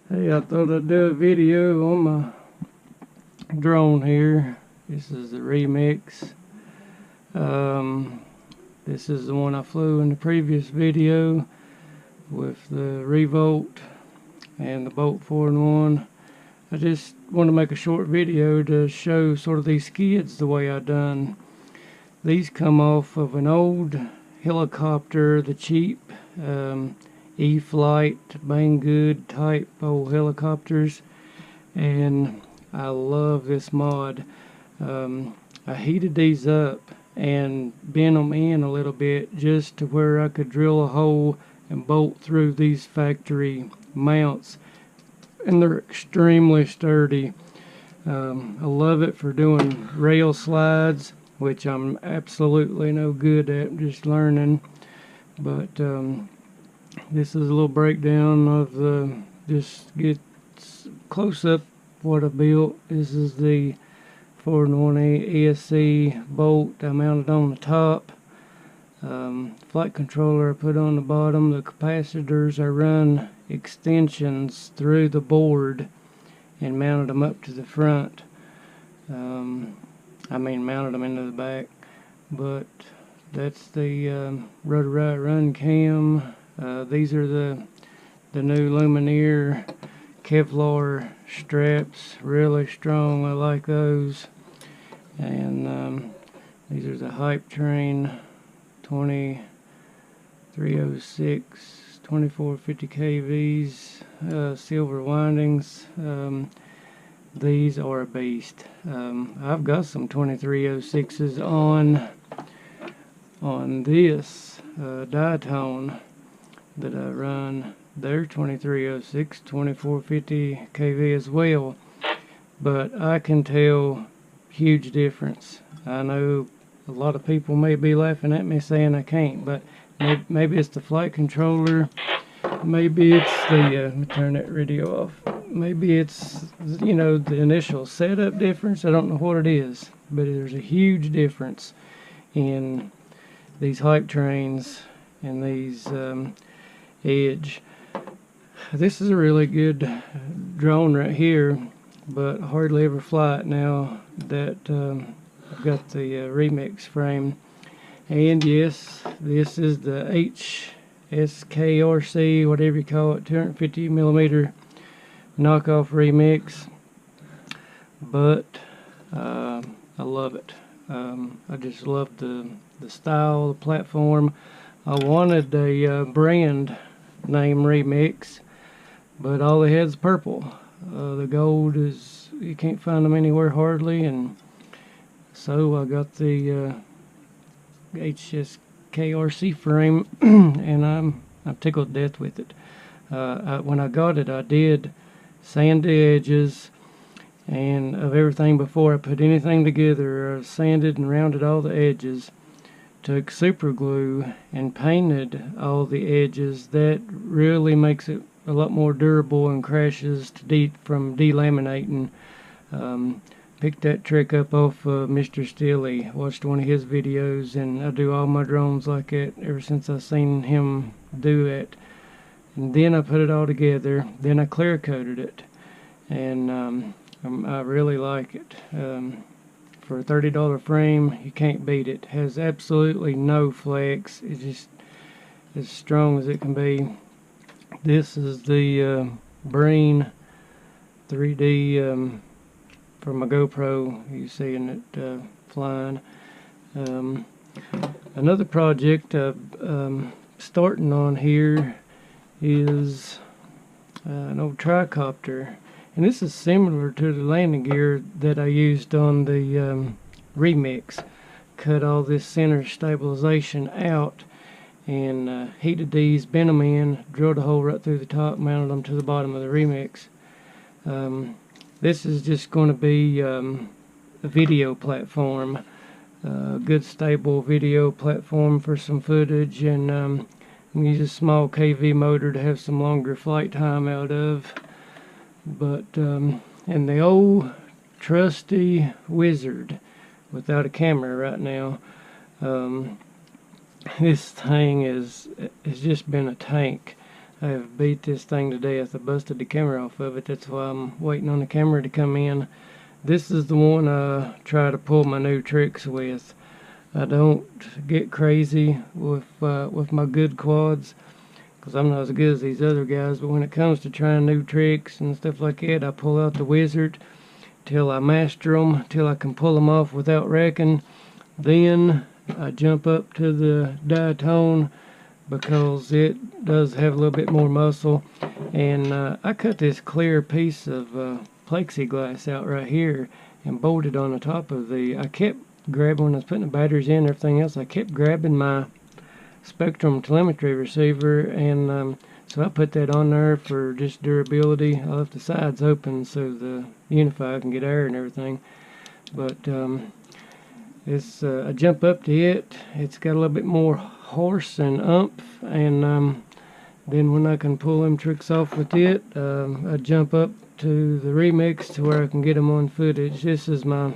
Hey, I thought I'd do a video on my drone here. This is the remix. This is the one I flew in the previous video with the Revolt and the Bolt 4-in-1. I just want to make a short video to show sort of these skids the way I done. These come off of an old helicopter, the cheap E-Flight, Banggood type old helicopters, and I love this mod. I heated these up and bent them in a little bit just to where I could drill a hole and bolt through these factory mounts, and they're extremely sturdy. I love it for doing rail slides, which I'm absolutely no good at, just learning. But this is a little breakdown of the, just get close up what I built. This is the 4-in-1 ESC bolt I mounted on the top. Flight controller I put on the bottom. The capacitors, I run extensions through the board and mounted them up to the front. Mounted them into the back. But that's the Rudder Right Run cam. These are the new Lumineer Kevlar straps, really strong. I like those. And these are the Hype Train 2306 2450 kVs silver windings. These are a beast. I've got some 2306s on this diatone that I run. They're 2306 2450 kV as well, but I can tell huge difference. I know a lot of people may be laughing at me saying I can't, but maybe it's the flight controller, maybe it's the let me turn that radio off. Maybe it's, you know, the initial setup difference. I don't know what it is, but there's a huge difference in these Hype Trains and these Edge. This is a really good drone right here, but hardly ever fly it now that I've got the remix frame. And yes, this is the HSKRC, whatever you call it, 250mm knockoff remix, but I love it. I just love the style, the platform. I wanted a brand name remix, but all they had is purple. The gold is, you can't find them anywhere hardly, and so I got the HSKRC frame and I'm tickled to death with it. When I got it, I did sand the edges and of everything before I put anything together. I sanded and rounded all the edges, took super glue and painted all the edges. That really makes it a lot more durable and crashes from delaminating. Picked that trick up off Mr. Steely. Watched one of his videos, and I do all my drones like that ever since I seen him do it. And then I put it all together. Then I clear coated it, and I really like it. For a $30 frame, you can't beat it. Has absolutely no flex. It's just as strong as it can be. This is the Breen 3D from my GoPro. You seeing it flying. Another project I'm starting on here is an old tricopter, and this is similar to the landing gear that I used on the remix. Cut all this center stabilization out and heated these, bent them in, drilled a hole right through the top, mounted them to the bottom of the remix. This is just going to be a video platform, good stable video platform for some footage, and I'm going to use a small KV motor to have some longer flight time out of. But and the old trusty Wizard without a camera right now. This thing has just been a tank. I have beat this thing to death. I busted the camera off of it. That's why I'm waiting on the camera to come in. This is the one I try to pull my new tricks with. I don't get crazy with my good quads, because I'm not as good as these other guys, but when it comes to trying new tricks and stuff like that, I pull out the wizard till I master them, till I can pull them off without wrecking. Then I jump up to the diatone, because it does have a little bit more muscle. And I cut this clear piece of plexiglass out right here and bolted on the top of I kept grabbing, when I was putting the batteries in and everything else, I kept grabbing my Spectrum telemetry receiver, and so I put that on there for just durability. I left the sides open so the Unify can get air and everything. But I jump up to it. It's got a little bit more horse and umph, and then when I can pull them tricks off with it, I jump up to the Remix to where I can get them on footage. This is my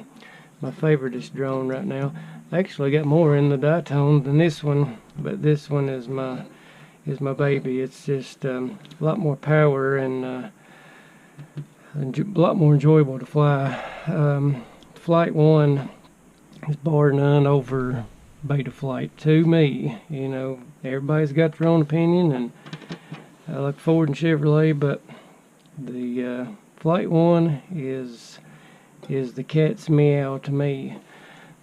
favoriteest drone right now. I actually got more in the diatone than this one, but this one is my baby. It's just a lot more power and a lot more enjoyable to fly. Flight 1 is bar none over Betaflight to me. You know, everybody's got their own opinion, and I like Ford and Chevrolet, but the Flight 1 is the cat's meow to me.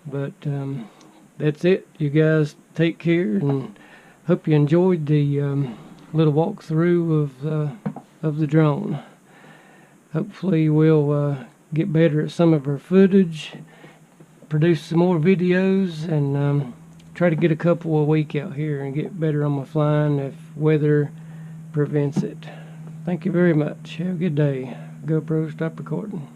But that's it. You guys take care, and hope you enjoyed the little walkthrough of the drone. Hopefully we'll get better at some of our footage, produce some more videos, and try to get a couple a week out here and get better on my flying if weather prevents it. Thank you very much. Have a good day. GoPro, stop recording.